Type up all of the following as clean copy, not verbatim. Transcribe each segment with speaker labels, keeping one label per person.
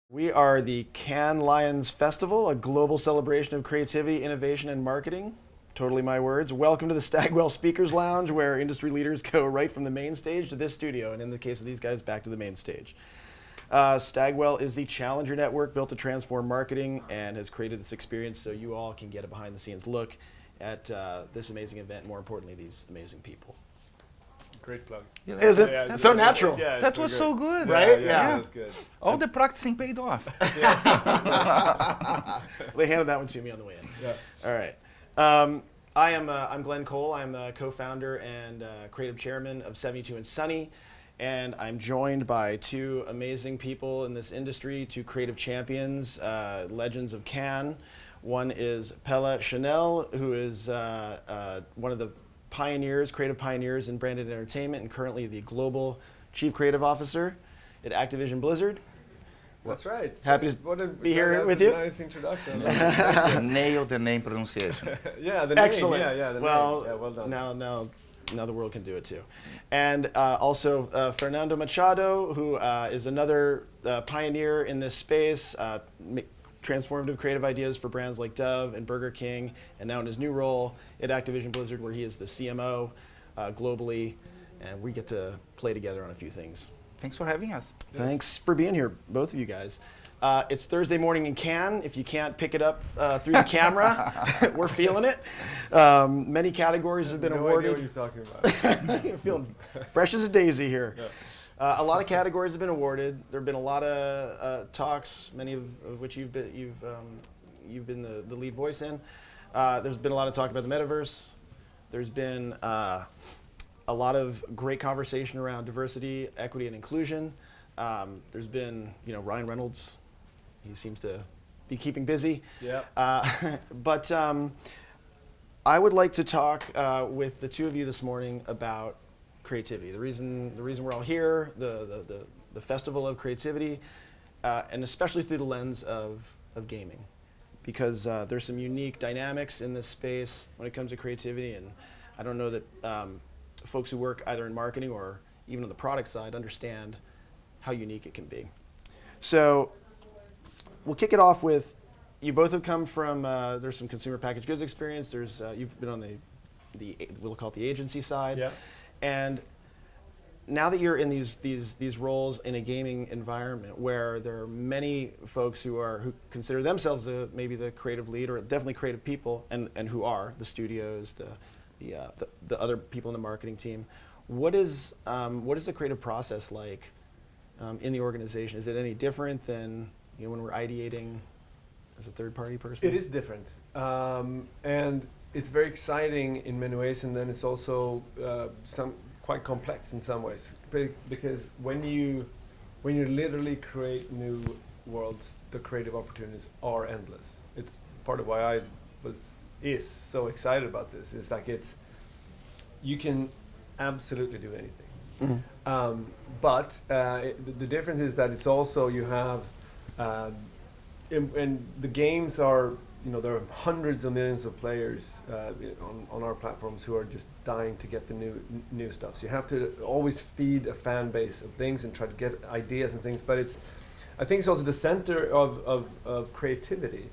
Speaker 1: We are the Cannes Lions Festival, a global celebration of creativity, innovation, and marketing. Totally my words. Welcome to the Stagwell Speakers Lounge, where industry leaders go right from the main stage to this studio, and in the case of these guys, back to the main stage. Stagwell is the challenger network built to transform marketing and has created this experience so you all can get a behind-the-scenes look at this amazing event, and more importantly, these amazing people.
Speaker 2: Great plug.
Speaker 1: Yeah, is it?
Speaker 2: Yeah,
Speaker 1: so natural.
Speaker 2: Yeah,
Speaker 3: that was so good.
Speaker 1: Right?
Speaker 2: Yeah. That's good.
Speaker 3: All the practicing paid off.
Speaker 1: They handed that one to me on the way in.
Speaker 2: Yeah.
Speaker 1: All right. I'm Glenn Cole. I'm the co-founder and creative chairman of 72 and Sunny, and I'm joined by two amazing people in this industry, two creative champions, legends of Cannes. One is Pelle Sjoenell, who is one of the creative pioneers in branded entertainment, and currently the global chief creative officer at Activision Blizzard.
Speaker 2: That's right.
Speaker 1: Happy to be here with you.
Speaker 2: Nice introduction.
Speaker 3: Nailed the name pronunciation.
Speaker 2: Yeah, the
Speaker 1: Excellent.
Speaker 2: name. Yeah, the
Speaker 1: well,
Speaker 2: name. Yeah, well done.
Speaker 1: Now the world can do it too. And also Fernando Machado, who is another pioneer in this space, transformative creative ideas for brands like Dove and Burger King, and now in his new role at Activision Blizzard, where he is the CMO globally, and we get to play together on a few things.
Speaker 3: Thanks for having us.
Speaker 1: Thanks for being here, both of you guys. It's Thursday morning in Cannes. If you can't pick it up through the camera, we're feeling it. Many categories have been awarded.
Speaker 2: I know what you're talking about.
Speaker 1: You're feeling fresh as a daisy here.
Speaker 2: Yeah.
Speaker 1: A lot of categories have been awarded. There have been a lot of talks, many of which you've been the lead voice in. There's been a lot of talk about the metaverse. There's been a lot of great conversation around diversity, equity, and inclusion. There's been, Ryan Reynolds. He seems to be keeping busy.
Speaker 2: Yeah.
Speaker 1: But I would like to talk with the two of you this morning about creativity. The reason we're all here, the festival of creativity, and especially through the lens of gaming, because there's some unique dynamics in this space when it comes to creativity, and I don't know that folks who work either in marketing or even on the product side understand how unique it can be. So we'll kick it off with, you both have come from, there's some consumer packaged goods experience, there's you've been on we'll call it the agency side.
Speaker 2: Yeah.
Speaker 1: And now that you're in these roles in a gaming environment where there are many folks who consider themselves maybe the creative lead, or definitely creative people, and who are the studios, the other people in the marketing team, what is the creative process like in the organization? Is it any different than when we're ideating as a third party person?
Speaker 2: It is different, and it's very exciting in many ways, and then it's also quite complex in some ways, because when you literally create new worlds, the creative opportunities are endless. It's part of why I is so excited about this. It's like you can absolutely do anything.
Speaker 1: Mm-hmm.
Speaker 2: But the difference is that it's also you have, and the games are, there are hundreds of millions of players on our platforms who are just dying to get the new stuff. So you have to always feed a fan base of things and try to get ideas and things. But I think it's also the center of creativity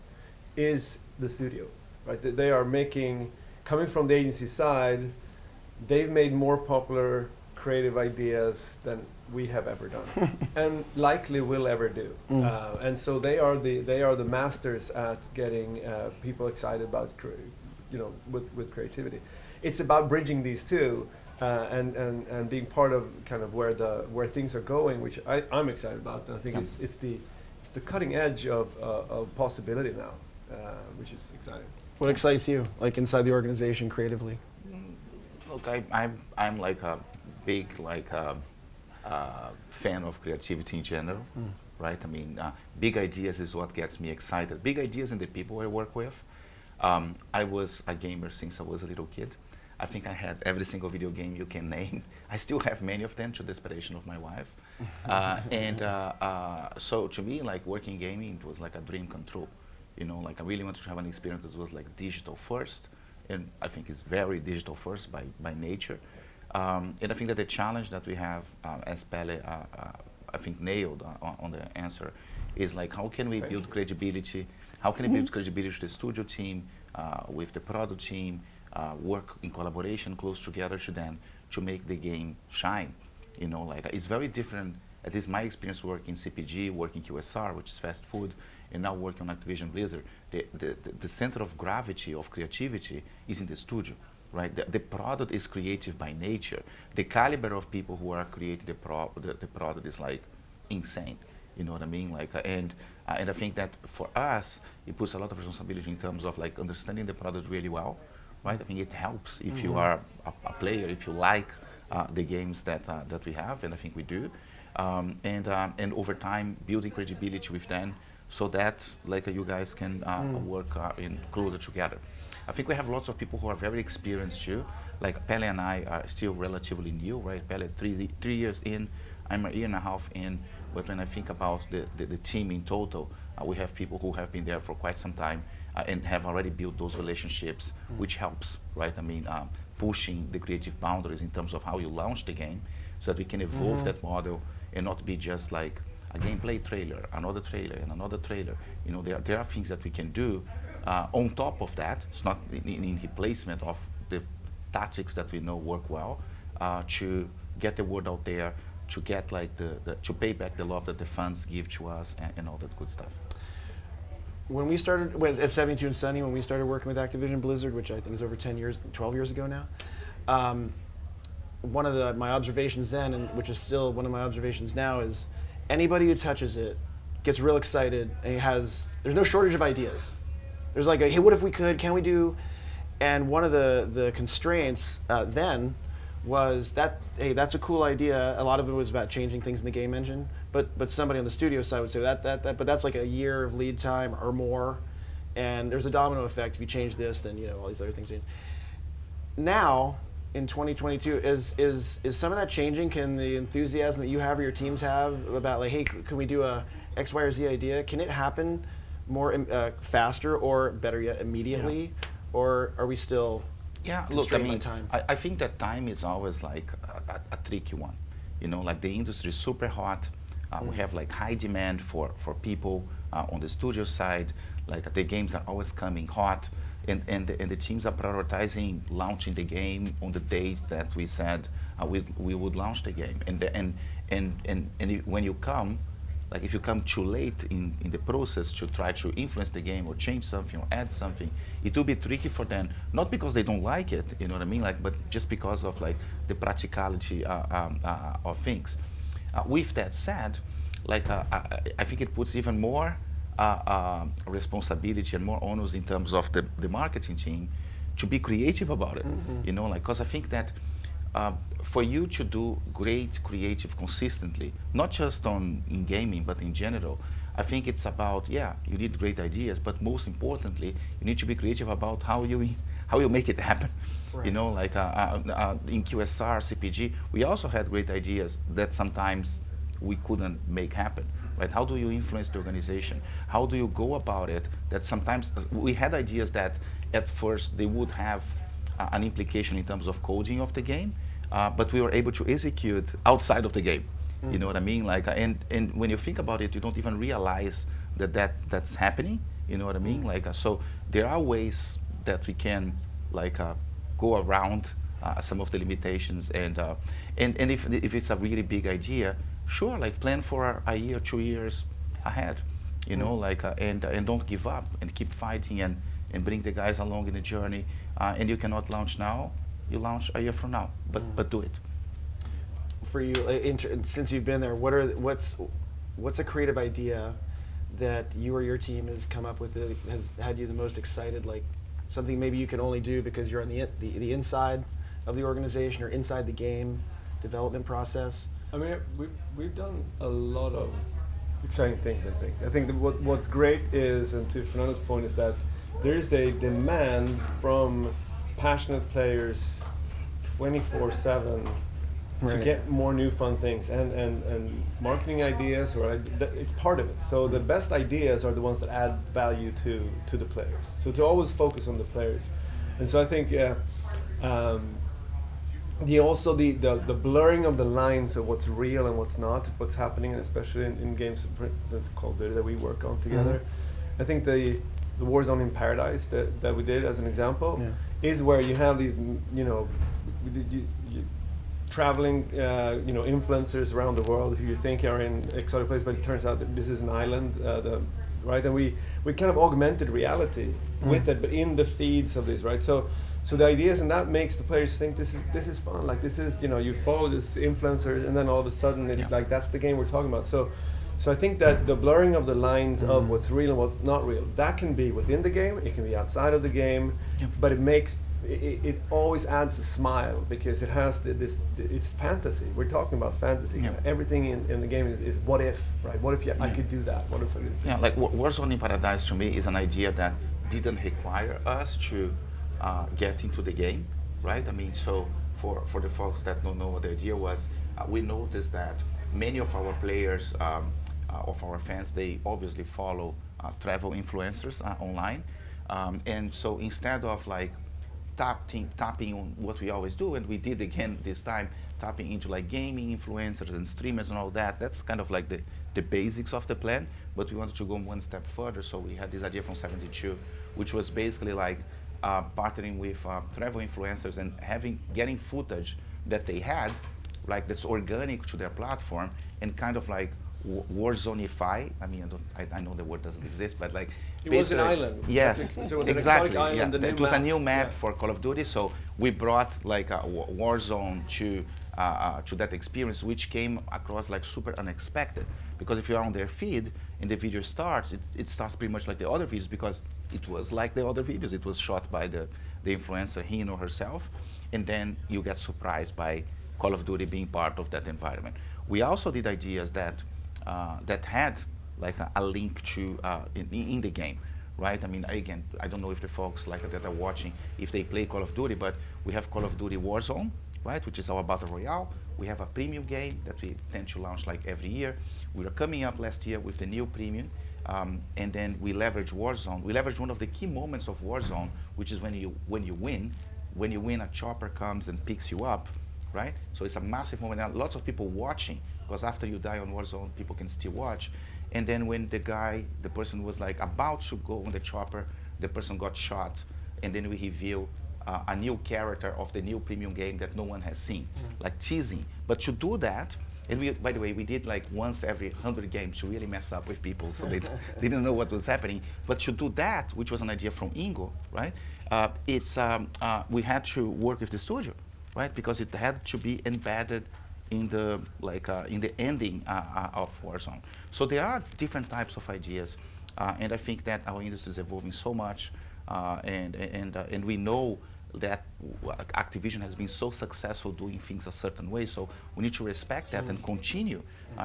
Speaker 2: is the studios, right? They are coming from the agency side, they've made more popular creative ideas than we have ever done, and likely will ever do. And so they are the masters at getting people excited about with creativity. It's about bridging these two and being part of kind of where things are going, which I'm excited about. And I think it's the cutting edge of possibility now, which is exciting.
Speaker 1: What excites you, like inside the organization creatively?
Speaker 3: Look, I'm like a big fan of creativity in general, right? I mean, big ideas is what gets me excited. Big ideas and the people I work with. I was a gamer since I was a little kid. I think I had every single video game you can name. I still have many of them, to the desperation of my wife. So to me, like working gaming, it was like a dream come true. I really wanted to have an experience that was like digital first, and I think it's very digital first by nature. And I think that the challenge that we have, as Pelle, I think nailed on the answer, is like how can we
Speaker 2: Thank
Speaker 3: build
Speaker 2: you.
Speaker 3: credibility? How can we build credibility to the studio team, with the product team, work in collaboration close together to them to make the game shine. You know, like it's very different. At least my experience working CPG, working QSR, which is fast food, and now working on Activision Blizzard. The center of gravity of creativity is in the studio, right? The product is creative by nature. The caliber of people who are creating the product is like insane. You know what I mean? Like, and I think that for us, it puts a lot of responsibility in terms of like understanding the product really well, right? I think it helps if you are a player, if you like the games that we have, and I think we do, and over time building credibility with them, so that like you guys can work in closer together. I think we have lots of people who are very experienced too. Like Pelle and I are still relatively new, right? Pelle 3 years in, I'm a year and a half in. But when I think about the team in total, we have people who have been there for quite some time and have already built those relationships, which helps, right? I mean, pushing the creative boundaries in terms of how you launch the game, so that we can evolve that model and not be just like a gameplay trailer, another trailer, and another trailer. You know, there are things that we can do on top of that. It's not in replacement of the tactics that we know work well, to get the word out there, to get like to pay back the love that the fans give to us, and all that good stuff.
Speaker 1: When we started at 72 and Sunny, when we started working with Activision Blizzard, which I think is over 10 years, 12 years ago now, one of my observations then, and which is still one of my observations now, is anybody who touches it gets real excited, and there's no shortage of ideas. There's like, hey, what if we could? Can we do? And one of the constraints then was that, hey, that's a cool idea. A lot of it was about changing things in the game engine, but somebody on the studio side would say but that's like a year of lead time or more, and there's a domino effect. If you change this, then all these other things change. Now, in 2022, is some of that changing? Can the enthusiasm that you have or your teams have about like, hey, can we do a X, Y, or Z idea? Can it happen more faster, or better yet, immediately?
Speaker 3: Yeah.
Speaker 1: Or are we still
Speaker 3: Look, I
Speaker 1: constrained by
Speaker 3: mean,
Speaker 1: time?
Speaker 3: I think that time is always like a tricky one. Like the industry is super hot. We have like high demand for people on the studio side. Like the games are always coming hot, and the teams are prioritizing launching the game on the date that we said we would launch the game. When you come, like if you come too late in the process to try to influence the game or change something or add something, it will be tricky for them. Not because they don't like it, you know what I mean, like, but just because of like the practicality of things. With that said, like I think it puts even more responsibility and more onus in terms of the marketing team to be creative about it. Like, because I think that for you to do great creative consistently, not just in gaming, but in general, I think it's about, you need great ideas, but most importantly, you need to be creative about how you make it happen.
Speaker 1: Right.
Speaker 3: Like in QSR, CPG, we also had great ideas that sometimes we couldn't make happen. Right? How do you influence the organization? How do you go about it? That sometimes we had ideas that at first they would have an implication in terms of coding of the game, but we were able to execute outside of the game. You know what I mean? Like, and when you think about it, you don't even realize that's happening. You know what I mean? Like, so there are ways that we can like go around some of the limitations, and if it's a really big idea, sure, like plan for a year, 2 years ahead. Like and don't give up, and keep fighting, and bring the guys along in the journey. And you cannot launch now, you launch a year from now, but do it.
Speaker 1: For you, since you've been there, what's a creative idea that you or your team has come up with that has had you the most excited? Like something maybe you can only do because you're on the inside of the organization or inside the game development process.
Speaker 2: I mean, we've done a lot of exciting things. I think that what's great is, and to Fernando's point, is that there is a demand from passionate players 24/7 to get more new fun things, and marketing ideas, it's part of it. So the best ideas are the ones that add value to the players. So to always focus on the players. And so I think the blurring of the lines of what's real and what's not, what's happening, and especially in games, for instance, Call of Duty that we work on together. I think the Warzone in Paradise that we did as an example is where you have these, traveling, influencers around the world who you think are in exotic places, but it turns out that this is an island, right? And we kind of augmented reality with it, but in the feeds of this, right? So the ideas, and that makes the players think this is fun. Like this is, you follow this influencers, and then all of a sudden it's like that's the game we're talking about. So I think that the blurring of the lines of what's real and what's not real, that can be within the game, it can be outside of the game, but it makes it always adds a smile because it has it's fantasy. We're talking about fantasy.
Speaker 3: Yeah.
Speaker 2: Everything in the game is what if, right? What if I could do that? What if I could do
Speaker 3: Yeah, like Warzone in Paradise to me is an idea that didn't require us to get into the game, right? I mean, so for the folks that don't know what the idea was, we noticed that many of our players, of our fans, they obviously follow travel influencers online, and so instead of like tapping on what we always do, and we did again this time, tapping into like gaming influencers and streamers and all that. That's kind of like the basics of the plan, but we wanted to go one step further, so we had this idea from 72, which was basically like partnering with travel influencers and getting footage that they had, like that's organic to their platform, and kind of like Warzone-ify. I mean, I know the word doesn't exist, but like
Speaker 2: it was an island.
Speaker 3: Yes,
Speaker 2: so it was
Speaker 3: exactly.
Speaker 2: An island,
Speaker 3: yeah. It was
Speaker 2: map.
Speaker 3: a new map for Call of Duty, so we brought like a Warzone to that experience, which came across like super unexpected. Because if you're on their feed and the video starts, it starts pretty much like the other videos because it was like the other videos. It was shot by the influencer, him or herself, and then you get surprised by Call of Duty being part of that environment. We also did ideas that had like a link to in the game, right? I mean, again, I don't know if the folks like that are watching, if they play Call of Duty, but we have Call of Duty Warzone, right, which is our battle royale. We have a premium game that we tend to launch like every year. We were coming up last year with the new premium, and then we leverage Warzone. We leverage one of the key moments of Warzone, which is when you win. When you win, a chopper comes and picks you up, right? So it's a massive moment. And lots of people watching, because after you die on Warzone, people can still watch. And then when the person was like about to go on the chopper, the person got shot, and then we reveal a new character of the new premium game that no one has seen, like teasing. But to do that, and by the way, we did like once every 100 games to really mess up with people, so they didn't know what was happening. But to do that, which was an idea from Ingo, right? We had to work with the studio, right? Because it had to be embedded in the ending of Warzone. So there are different types of ideas, and I think that our industry is evolving so much, and we know that Activision has been so successful doing things a certain way. So we need to respect that and continue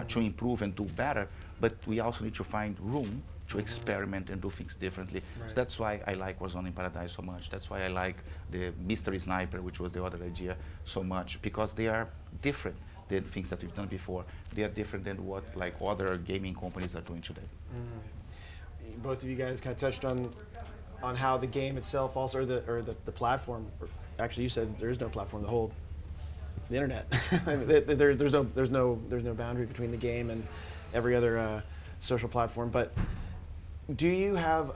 Speaker 3: to improve and do better. But we also need to find room to experiment and do things differently. Right. So that's why I like Warzone in Paradise so much. That's why I like the Mystery Sniper, which was the other idea, so much, because they are different than things that we've done before. They are different than what like other gaming companies are doing today.
Speaker 1: Both of you guys kind of touched on how the game itself also, or the platform. Actually, you said there is no platform. The internet. there's no boundary between the game and every other social platform. But do you have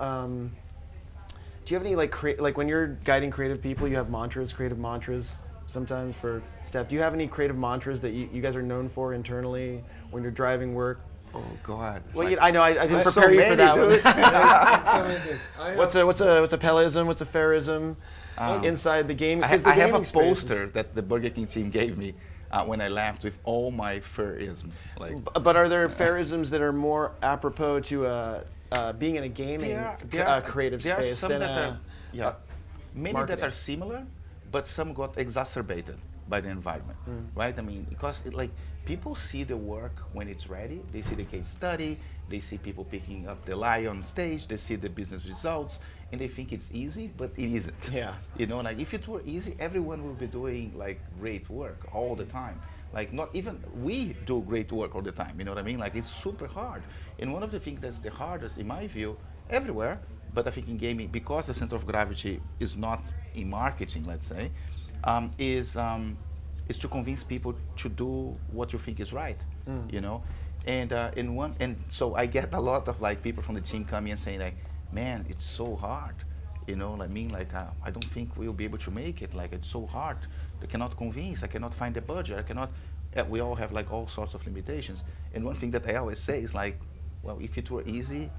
Speaker 1: any like when you're guiding creative people, you have creative mantras sometimes for Steph? Do you have any creative mantras that you guys are known for internally when you're driving work?
Speaker 3: Oh God!
Speaker 1: Well, I know I didn't prepare you for that one. What's a Pelleism? What's a Ferrism inside the game?
Speaker 3: I have a poster that the Burger King team gave me when I left with all my Ferrisms. Like,
Speaker 1: but are there Ferrisms that are more apropos to being in a gaming creative
Speaker 3: there
Speaker 1: space than
Speaker 3: many
Speaker 1: marketing?
Speaker 3: that are similar, but some got exacerbated by the environment, right? I mean, because people see the work when it's ready. They see the case study, they see people picking up the lie on stage, they see the business results, and they think it's easy, but it isn't.
Speaker 1: Yeah.
Speaker 3: You know, like if it were easy, everyone would be doing like great work all the time. Like not even we do great work all the time, you know what I mean? Like it's super hard. And one of the things that's the hardest, in my view, everywhere, but I think in gaming, because the center of gravity is not in marketing, let's say, is is to convince people to do what you think is right, you know. And so I get a lot of like people from the team coming and saying like, man, it's so hard, you know. I mean, like I don't think we'll be able to make it. Like it's so hard. I cannot convince. I cannot find the budget. I cannot. We all have like all sorts of limitations. And one thing that I always say is like, well, if it were easy,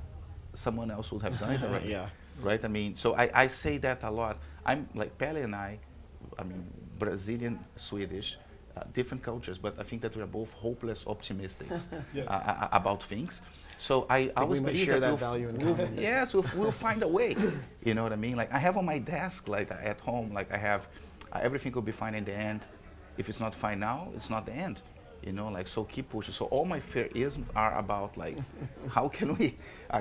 Speaker 3: someone else would have done it already.
Speaker 1: Yeah.
Speaker 3: Right. I mean, so I say that a lot. I'm like Pelle and I mean, Brazilian, Swedish, different cultures, but I think that we are both hopeless optimistic
Speaker 2: Yes.
Speaker 3: about things. So I always
Speaker 1: we might
Speaker 3: believe
Speaker 1: share that
Speaker 3: we'll
Speaker 1: value in
Speaker 3: we'll-
Speaker 1: common.
Speaker 3: Yes, we'll find a way. You know what I mean? Like I have on my desk, like at home, like I have everything will be fine in the end. If it's not fine now, it's not the end. You know, like so keep pushing. So all my fears are about like how can we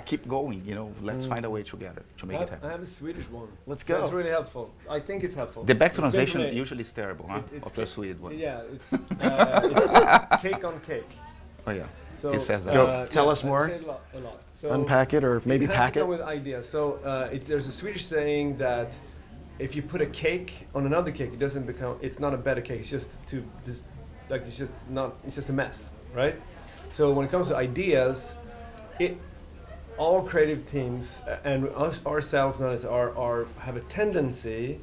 Speaker 3: keep going? You know, let's find a way together to make it
Speaker 2: I
Speaker 3: happen.
Speaker 2: have a Swedish one.
Speaker 1: Let's go.
Speaker 2: That's really helpful. I think it's helpful.
Speaker 3: The back
Speaker 2: It's been
Speaker 3: translation
Speaker 2: made.
Speaker 3: usually is terrible, huh?
Speaker 2: It's
Speaker 3: Of your Swedish one.
Speaker 2: Yeah, it's cake on cake.
Speaker 3: Oh yeah.
Speaker 2: So
Speaker 3: It says that.
Speaker 1: Go. Tell us
Speaker 2: I
Speaker 1: more.
Speaker 2: say it a lot. So
Speaker 1: Unpack it or maybe
Speaker 2: it has
Speaker 1: pack
Speaker 2: to
Speaker 1: it.
Speaker 2: go with ideas. So there's a Swedish saying that if you put a cake on another cake, it doesn't become. It's not a better cake. It's just a mess, right? So when it comes to ideas, all creative teams and us ourselves have a tendency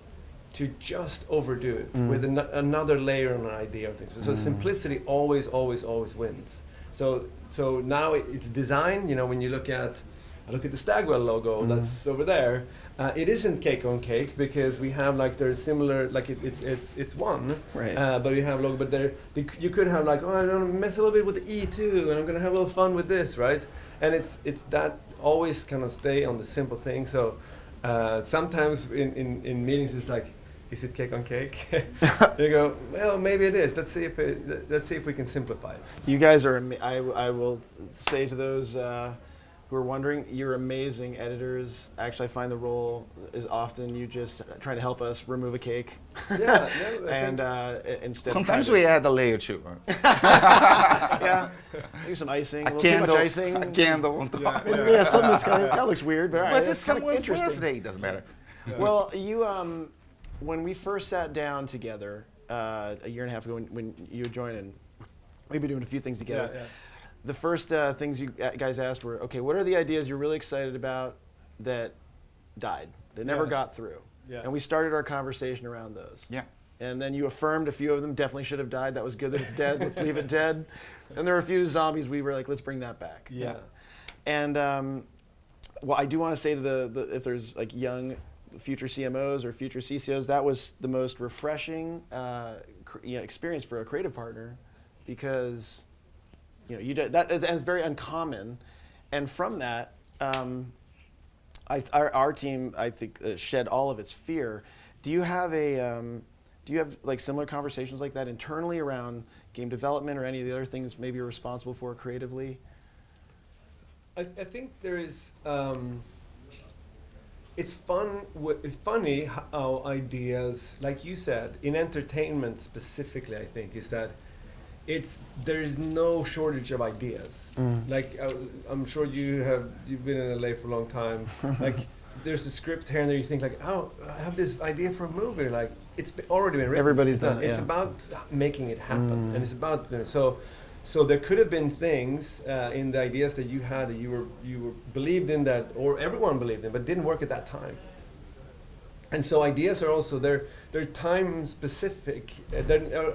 Speaker 2: to just overdo it with another layer on an idea of things. So simplicity always wins. So now it's design. You know, when you look at the Stagwell logo that's over there, it isn't cake on cake because we have like there's similar like it's one,
Speaker 1: Right.
Speaker 2: but we have logo. But you could have like, oh, I'm gonna mess a little bit with the E too, and I'm gonna have a little fun with this, right? And it's that always kind of stay on the simple thing. So sometimes in meetings it's like, is it cake on cake? You go, well, maybe it is. Let's see if we can simplify it.
Speaker 1: You guys are. I will say to those who are wondering, you're amazing editors. Actually, I find the role is often you just trying to help us remove a cake.
Speaker 2: Yeah, no,
Speaker 1: And instead
Speaker 3: Sometimes
Speaker 1: of
Speaker 3: we add a layer too.
Speaker 1: yeah, maybe some icing, a little too much icing.
Speaker 3: a candle on top.
Speaker 1: Maybe, yeah, something that's kind of looks weird, but all right,
Speaker 3: But
Speaker 1: that's
Speaker 3: it's
Speaker 1: kind of
Speaker 3: someone's
Speaker 1: interesting.
Speaker 3: birthday. It doesn't matter.
Speaker 1: Well, you when we first sat down together a year and a half ago when you joined, and we've been doing a few things together.
Speaker 2: Yeah.
Speaker 1: The first things you guys asked were, okay, what are the ideas you're really excited about that died, that never
Speaker 2: Yeah.
Speaker 1: got through?
Speaker 2: Yeah.
Speaker 1: And we started our conversation around those.
Speaker 3: Yeah.
Speaker 1: And then you affirmed a few of them definitely should have died. That was good that it's dead. Let's leave it dead. And there were a few zombies we were like, let's bring that back.
Speaker 2: Yeah.
Speaker 1: And well, I do want to say to the if there's like young future CMOs or future CCOs, that was the most refreshing experience for a creative partner, because you did that, and it's very uncommon. And from that, our team, I think, shed all of its fear. Do you have like similar conversations like that internally around game development or any of the other things maybe you're responsible for creatively?
Speaker 2: I think there is. It's funny how ideas, like you said, in entertainment specifically, I think, is that there is no shortage of ideas. Like I'm sure you've been in LA for a long time. Like there's a script here and there, you think like, oh, I have this idea for a movie. Like it's already been written.
Speaker 1: Everybody's done it.
Speaker 2: It's
Speaker 1: Yeah.
Speaker 2: about making it happen, and it's about so there could have been things in the ideas that you had that you were believed in, that or everyone believed in, but didn't work at that time. And so ideas are also they're time specific,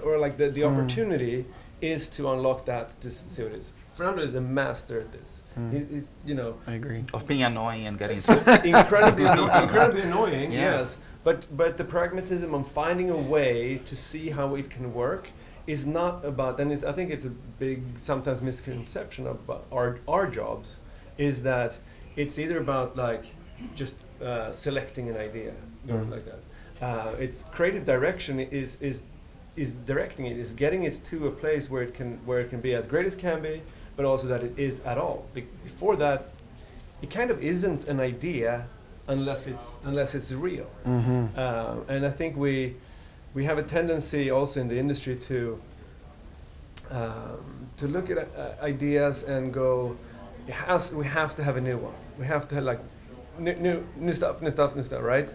Speaker 2: or like the opportunity is to unlock that to see what it is. Fernando is a master at this. He's
Speaker 1: I agree.
Speaker 3: Of being annoying and getting
Speaker 2: incredibly annoying,
Speaker 3: Yeah.
Speaker 2: yes. But the pragmatism on finding a way to see how it can work is not about, and I think it's a big sometimes misconception about our jobs, is that it's either about like just selecting an idea or like that. It's creative direction is directing it, is getting it to a place where it can be as great as it can be, but also that it is at all. Before that, it kind of isn't an idea unless it's real. And I think we have a tendency also in the industry to look at ideas and go, we have to have a new one. We have to have like new stuff, right?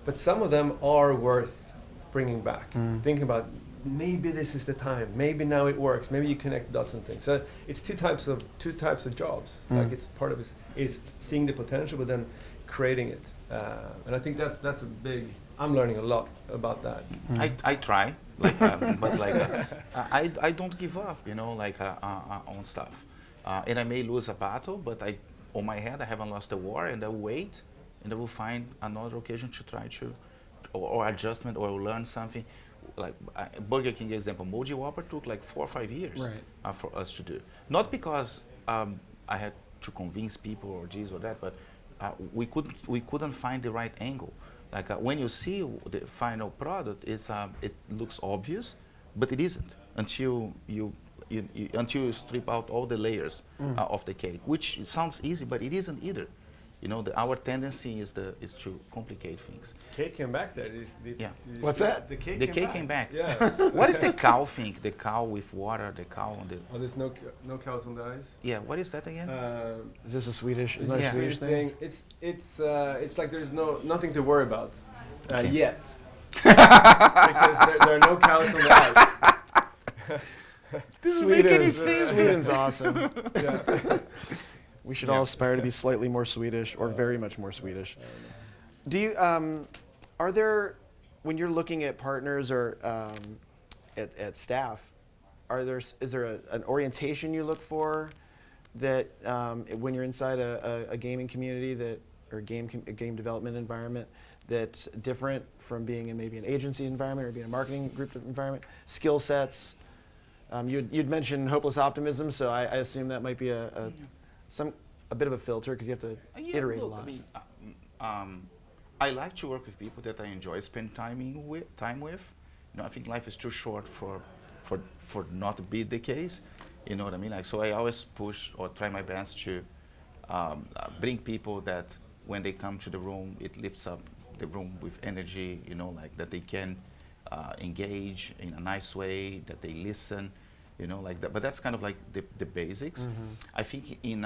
Speaker 2: But some of them are worth bringing back. Thinking about maybe this is the time. Maybe now it works. Maybe you connect dots and things. So it's two types of jobs. Like it's part of it is seeing the potential, but then creating it. And I think that's a big. I'm learning a lot about that.
Speaker 3: I try, like, but like I don't give up, on stuff. And I may lose a battle, but on my head I haven't lost the war, and I will wait, and I will find another occasion to try to, or adjustment, or learn something. Like Burger King example, Moji Whopper took like 4 or 5 years for us to do. Not because I had to convince people or this or that, but we couldn't find the right angle. Like when you see the final product, it looks obvious, but it isn't until you strip out all the layers of the cake, which sounds easy, but it isn't either. Our tendency is to complicate things.
Speaker 2: Cake came back there.
Speaker 1: What's that?
Speaker 2: The cake
Speaker 3: came back.
Speaker 2: Yeah.
Speaker 3: What is the cow thing? The cow with water, the cow on the...
Speaker 2: Oh, there's no cows on the ice?
Speaker 3: Yeah, what is that again?
Speaker 1: Is this a Swedish? Is
Speaker 2: It's
Speaker 1: that
Speaker 3: Yeah.
Speaker 1: a Swedish thing?
Speaker 2: It's like there's nothing to worry about yet, because there are no cows on the ice.
Speaker 1: Sweden's awesome.
Speaker 2: Yeah.
Speaker 1: We should all aspire to be slightly more Swedish, or very much more Swedish. Do you? Are there, when you're looking at partners or at staff, is there an orientation you look for that when you're inside a gaming community or a game development environment that's different from being in maybe an agency environment or being a marketing group environment? Skill sets. You'd mentioned hopeless optimism, so I assume that might be a bit of a filter, because you have to iterate a lot.
Speaker 3: I like to work with people that I enjoy spending time with. I think life is too short for not to be the case. You know what I mean? Like, so I always push or try my best to bring people that when they come to the room, it lifts up the room with energy. Like that they can engage in a nice way, that they listen. Like that. But that's kind of like the basics. I think and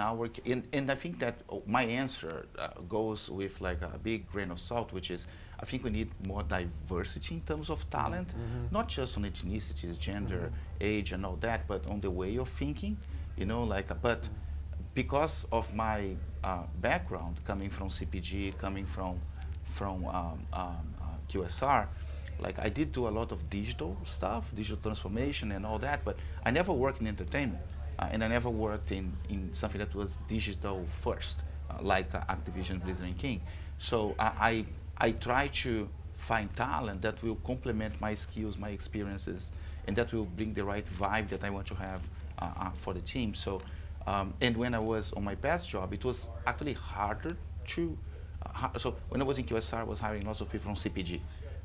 Speaker 3: I think that my answer goes with like a big grain of salt, which is I think we need more diversity in terms of talent, not just on ethnicities, gender, age, and all that, but on the way of thinking. But because of my background, coming from CPG, coming from QSR. Like I did do a lot of digital stuff, digital transformation and all that, but I never worked in entertainment, and I never worked in something that was digital first, like Activision, Blizzard, and King. So I try to find talent that will complement my skills, my experiences, and that will bring the right vibe that I want to have for the team. So, and when I was on my past job, it was actually harder to. So when I was in QSR, I was hiring lots of people from CPG,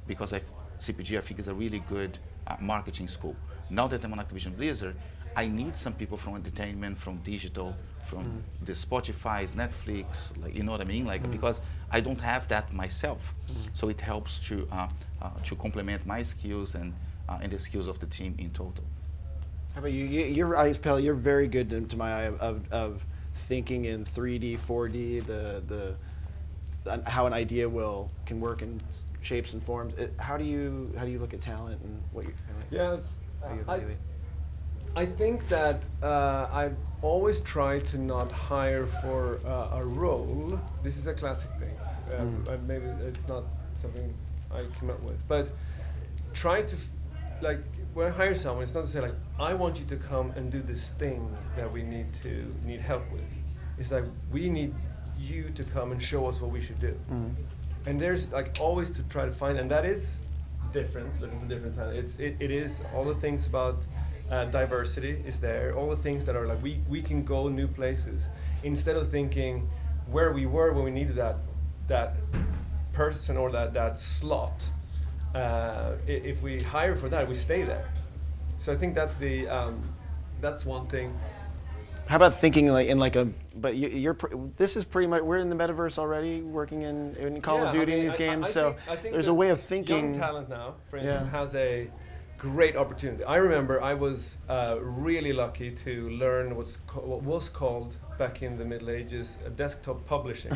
Speaker 3: because CPG I think is a really good marketing school. Now that I'm on Activision Blizzard, I need some people from entertainment, from digital, from the Spotify's, Netflix, like, you know what I mean? Like, because I don't have that myself. So it helps to complement my skills and the skills of the team in total.
Speaker 1: How about you? Your eyes, Pelle, you're very good to my eye of thinking in 3D, 4D, the how an idea can work in shapes and forms. How do you look at talent and what you?
Speaker 2: Yeah,
Speaker 1: how you evaluate?
Speaker 2: I think that I always try to not hire for a role. This is a classic thing. Maybe it's not something I came up with, but try to like when I hire someone, it's not to say like I want you to come and do this thing that we need help with. It's like we need you to come and show us what we should do. And there's like always to try to find, and that is different, looking for different talent. It is all the things about diversity is there, all the things that are like we can go new places instead of thinking where we were when we needed that person or that slot. If we hire for that, we stay there. So I think that's one thing.
Speaker 1: How about thinking like in like a? But this is pretty much, we're in the metaverse already, working in Call of Duty in these games. I think
Speaker 2: there's
Speaker 1: a way of thinking.
Speaker 2: Young talent now, for instance, has a great opportunity. I remember I was really lucky to learn what was called back in the Middle Ages desktop publishing,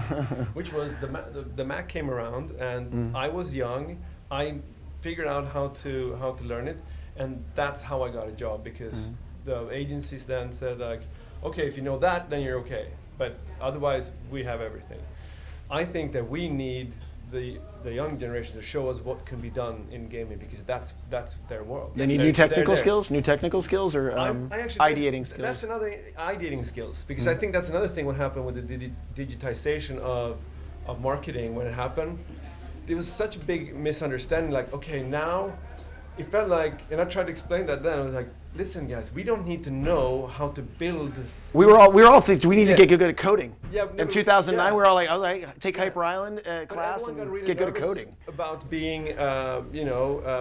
Speaker 2: which was the Mac came around, and I was young. I figured out how to learn it, And that's how I got a job, because the agencies then said like, okay, if you know that, then you're okay. But otherwise, we have everything. I think that we need the young generation to show us what can be done in gaming, because that's their world.
Speaker 1: They need new technical skills, or ideating skills.
Speaker 2: That's another ideating skills, because I think that's another thing. What happened with the digitization of marketing when it happened, there was such a big misunderstanding. Like, okay, now it felt like, and I tried to explain that then. I was like, listen, guys, we don't need to know how to build.
Speaker 1: We were all thinking we need to get good at coding.
Speaker 2: Yeah,
Speaker 1: in 2009, we were all like, all right, take Hyper Island class and
Speaker 2: really
Speaker 1: get good at coding.
Speaker 2: About being,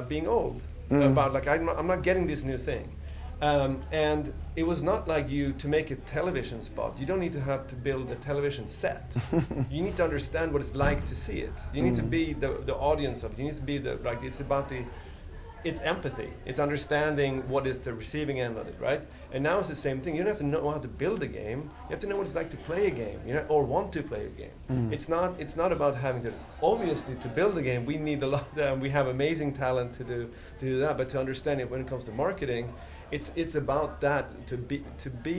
Speaker 2: being old. About like, I'm not getting this new thing. And it was not like to make a television spot. You don't need to have to build a television set. You need to understand what it's like to see it. You need to be the audience of it. You need to be it's empathy. It's understanding what is the receiving end of it, right? And now it's the same thing. You don't have to know how to build a game. You have to know what it's like to play a game, or want to play a game. It's not about having to. Obviously, to build a game, we need a lot. We have amazing talent to do that. But to understand it when it comes to marketing, it's about that, to be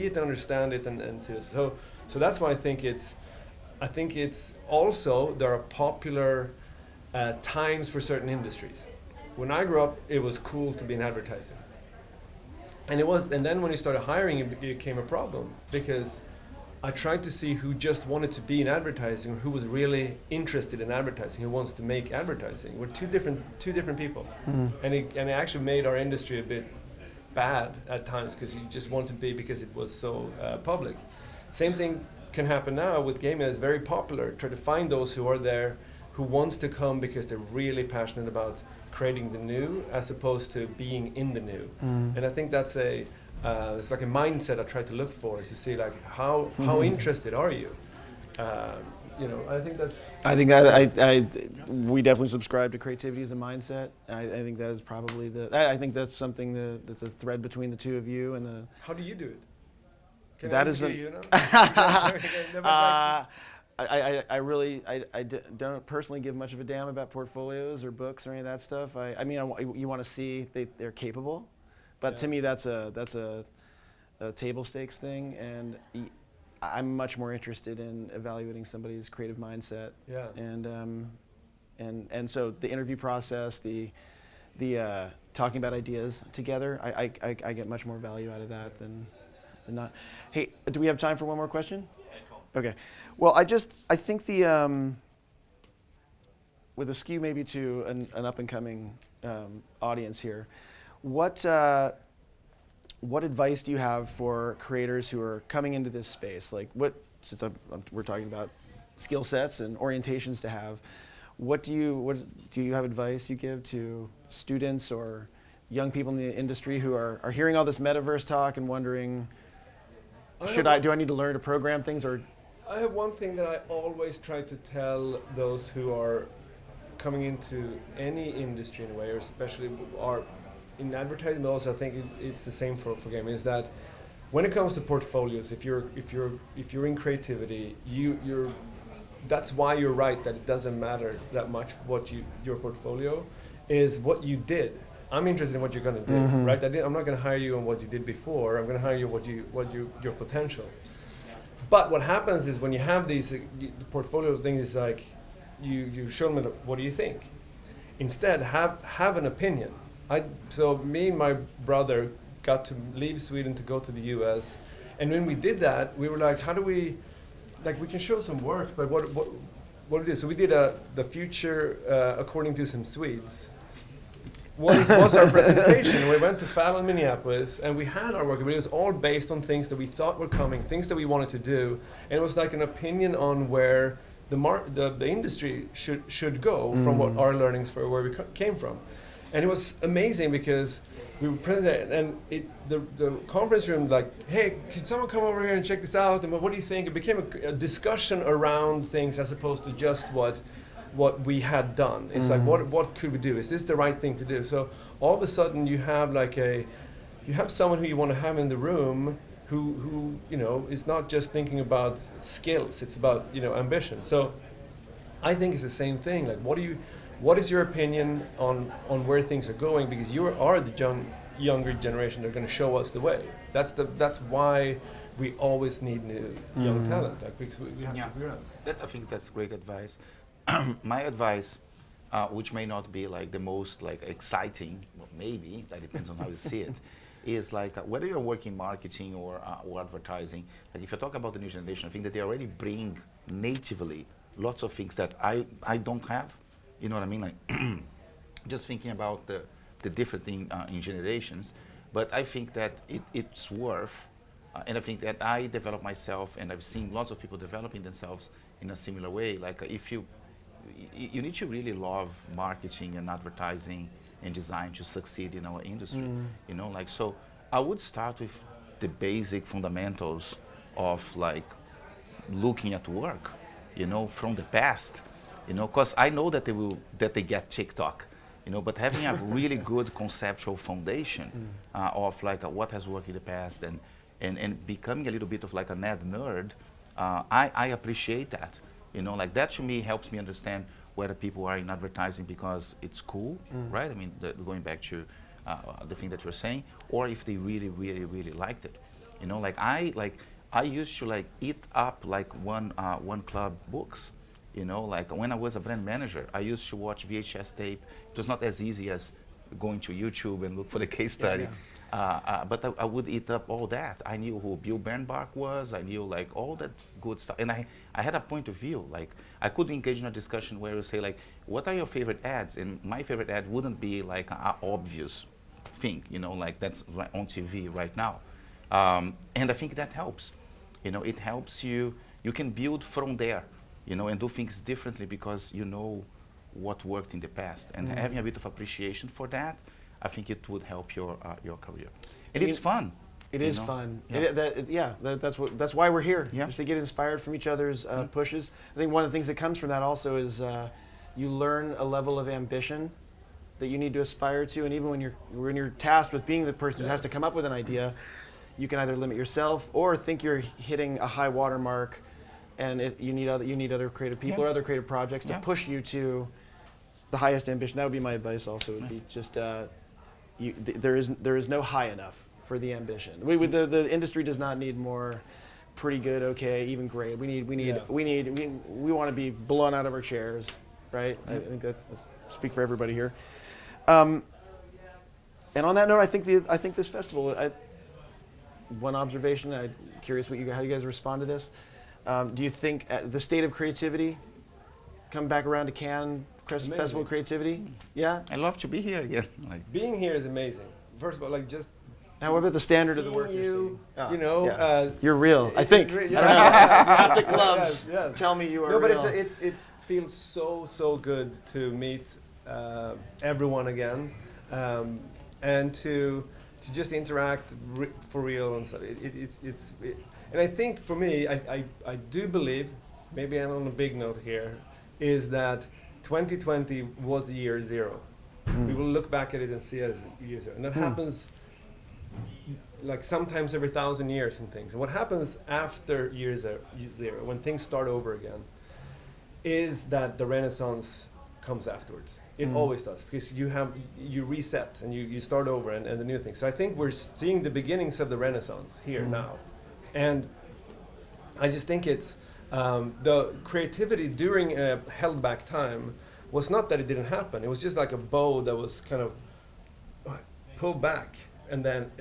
Speaker 2: it, understand it, and see it. So that's why I think it's also there are popular times for certain industries. When I grew up, it was cool to be in advertising. And then when you started hiring, it became a problem, because I tried to see who just wanted to be in advertising, or who was really interested in advertising, who wants to make advertising. We're two different people. And it actually made our industry a bit bad at times, because you just want to be, because it was so public. Same thing can happen now with gaming. It's very popular. Try to find those who are there, who wants to come because they're really passionate about creating the new, as opposed to being in the new. And I think that's it's like a mindset I try to look for, is to see like how interested are you? I think that's.
Speaker 1: I think we definitely subscribe to creativity as a mindset. I think that is probably I think that's something that's a thread between the two of you and the.
Speaker 2: How do you do it? Can
Speaker 1: that
Speaker 2: I
Speaker 1: isn't.
Speaker 2: You know?
Speaker 1: I really don't personally give much of a damn about portfolios or books or any of that stuff. You want to see they're capable, but to me that's a table stakes thing, and I'm much more interested in evaluating somebody's creative mindset.
Speaker 2: Yeah.
Speaker 1: And so the interview process, the talking about ideas together, I get much more value out of that than not. Hey, do we have time for one more question? Okay. Well, I think with a skew maybe to an up and coming audience here, what advice do you have for creators who are coming into this space? Like, since we're talking about skill sets and orientations to have, what do you have advice you give to students or young people in the industry who are hearing all this metaverse talk and wondering, do I need to learn to program things? Or
Speaker 2: I have one thing that I always try to tell those who are coming into any industry in a way, or especially are in advertising, but also I think it's the same for gaming, is that when it comes to portfolios, if you're in creativity, that's why you're right that it doesn't matter that much what your portfolio is, what you did. I'm interested in what you're going to do, right? I'm not going to hire you on what you did before. I'm going to hire you your potential. But what happens is when you have these the portfolio things, is like you show them what do you think. Instead, have an opinion. So me and my brother got to leave Sweden to go to the U.S. And when we did that, we were like, how do we, like, we can show some work, but what do we do? So we did the future according to some Swedes. Was our presentation. We went to Fallon, Minneapolis, and we had our work, but it was all based on things that we thought were coming, things that we wanted to do, and it was like an opinion on where the industry should go from what our learnings for where we came from. And it was amazing because we were presenting, and the conference room, like, hey, can someone come over here and check this out? And what do you think? It became a discussion around things as opposed to just what we had done. It's like, what could we do? Is this the right thing to do? So all of a sudden you have someone who you want to have in the room who is not just thinking about skills, it's about, ambition. So I think it's the same thing. Like, what is your opinion on where things are going? Because you are the younger generation that are going to show us the way. That's why we always need new young talent. Like because we have to figure out.
Speaker 3: I think that's great advice. My advice, which may not be like the most like exciting, well, maybe that depends on how you see it, is like whether you're working marketing or advertising. Like if you talk about the new generation, I think that they already bring natively lots of things that I don't have. You know what I mean? Like just thinking about the different thing in generations. But I think that it's worth, and I think that I develop myself, and I've seen lots of people developing themselves in a similar way. Like if you need to really love marketing and advertising and design to succeed in our industry. You know, like so I would start with the basic fundamentals of like looking at work, you know, from the past, you know, because I know that they get TikTok, you know, but having a really good conceptual foundation of like what has worked in the past and becoming a little bit of like a nerd, I appreciate that, you know, like that to me helps me understand whether people are in advertising because it's cool, right? I mean, going back to the thing that you're saying, or if they really, really, really liked it, you know, like I used to like eat up like one club books, you know, like when I was a brand manager, I used to watch VHS tape. It was not as easy as going to YouTube and look for the case study. But I would eat up all that. I knew who Bill Bernbach was. I knew like all that good stuff. And I had a point of view. Like I could engage in a discussion where you say like, what are your favorite ads? And my favorite ad wouldn't be like an obvious thing, you know, like that's on TV right now. And I think that helps. You know, it helps you can build from there, you know, and do things differently because you know what worked in the past. And having a bit of appreciation for that, I think it would help your career. And it's fun.
Speaker 1: It is fun. That's why we're here,
Speaker 3: Yeah.
Speaker 1: just to get inspired from each other's pushes. I think one of the things that comes from that also is you learn a level of ambition that you need to aspire to, and even when you're tasked with being the person who has to come up with an idea, you can either limit yourself or think you're hitting a high water mark, and you need other creative people or other creative projects to push you to the highest ambition. That would be my advice. Also, would be just there is no high enough for the ambition. The industry does not need more pretty good, okay, even great. We want to be blown out of our chairs, right? I think that I speak for everybody here. And on that note, I think this festival. One observation. I'm curious how you guys respond to this. Do you think the state of creativity come back around to Cannes Festival of Creativity? Yeah?
Speaker 3: I love to be here again. Like
Speaker 2: Being here is amazing. First of all, like just
Speaker 1: Now, what about the standard of the work you're seeing?
Speaker 2: You know,
Speaker 1: you're real. I think. I don't know. Haptic gloves.
Speaker 2: Yes.
Speaker 1: Tell me you are
Speaker 2: no, but
Speaker 1: real.
Speaker 2: it feels so good to meet everyone again, and to just interact for real and stuff. And I think for me, I do believe, maybe I'm on a big note here, is that 2020 was year zero. We will look back at it and see it as year zero. And that happens like sometimes every 1,000 years and things. And what happens after year zero, when things start over again, is that the Renaissance comes afterwards. It always does, because you reset and you start over and the new thing. So I think we're seeing the beginnings of the Renaissance here now. And I just think it's the creativity during a held back time was not that it didn't happen. It was just like a bow that was kind of pulled back, and then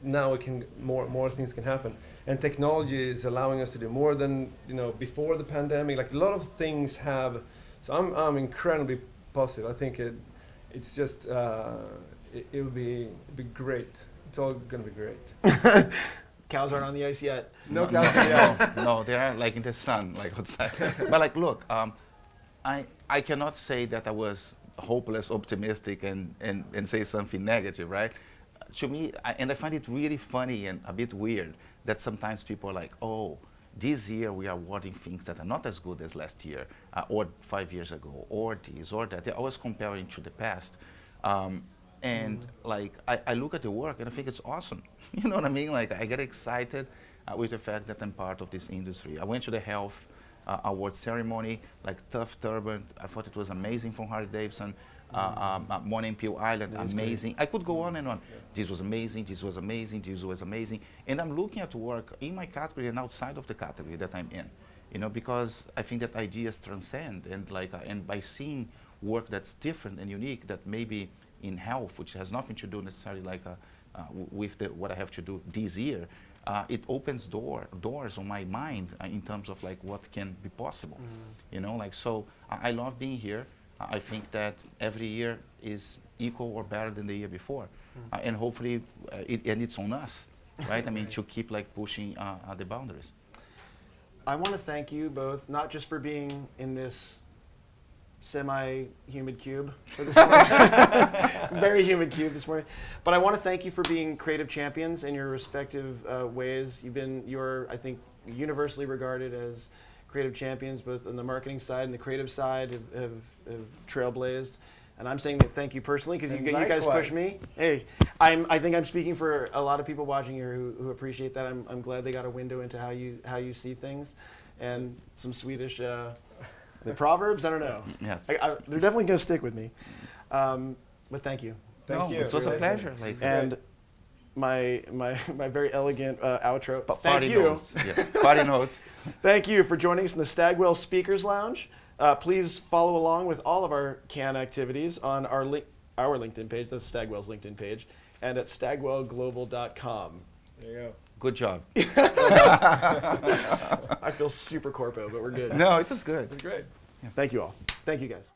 Speaker 2: now it can more things can happen. And technology is allowing us to do more than before the pandemic. Like a lot of things have. So I'm incredibly positive. I think it's just it'll be great. It's all gonna be great.
Speaker 1: Cows aren't on the ice yet.
Speaker 2: No cows yet.
Speaker 3: No, they are like in the sun, like outside. But like, look, I cannot say that I was hopeless, optimistic, and say something negative, right? To me, I find it really funny and a bit weird that sometimes people are like, oh, this year we are awarding things that are not as good as last year, or 5 years ago, or this or that. They're always comparing to the past. And like, I look at the work and I think it's awesome. You know what I mean? Like, I get excited with the fact that I'm part of this industry. I went to the health award ceremony, like Tough Turban. I thought it was amazing from Harley Davidson. Morning Peel Island,
Speaker 1: That is
Speaker 3: amazing. I could go on and on. This was amazing, this was amazing, this was amazing. And I'm looking at work in my category and outside of the category that I'm in, because I think that ideas transcend, and and by seeing work that's different and unique, that maybe in health, which has nothing to do necessarily with what I have to do this year, it opens doors on my mind in terms of what can be possible. So I love being here. I think that every year is equal or better than the year before, and hopefully, it's on us, right? I mean, to keep pushing the boundaries.
Speaker 1: I want to thank you both, not just for being in this semi-humid cube for this morning, very humid cube this morning, but I want to thank you for being creative champions in your respective ways. You're, I think, universally regarded as creative champions, both on the marketing side and the creative side have trailblazed. And I'm saying that thank you personally, because you guys push me. Hey, I think I'm speaking for a lot of people watching here who appreciate that. I'm glad they got a window into how you see things, and some Swedish the proverbs. I don't know.
Speaker 3: Yes.
Speaker 1: They're definitely going to stick with me. But thank you.
Speaker 2: Thank you.
Speaker 3: It was a pleasure.
Speaker 1: And my very elegant outro. Thank
Speaker 3: Party
Speaker 1: you.
Speaker 3: Notes. Yes. Party notes.
Speaker 1: Thank you for joining us in the Stagwell Speakers Lounge. Please follow along with all of our CAN activities on our LinkedIn page. That's Stagwell's LinkedIn page, and at stagwellglobal.com.
Speaker 2: There you go.
Speaker 3: Good job.
Speaker 1: I feel super corpo, but we're good.
Speaker 3: No, it was good.
Speaker 2: It's great.
Speaker 1: Thank you all. Thank you guys.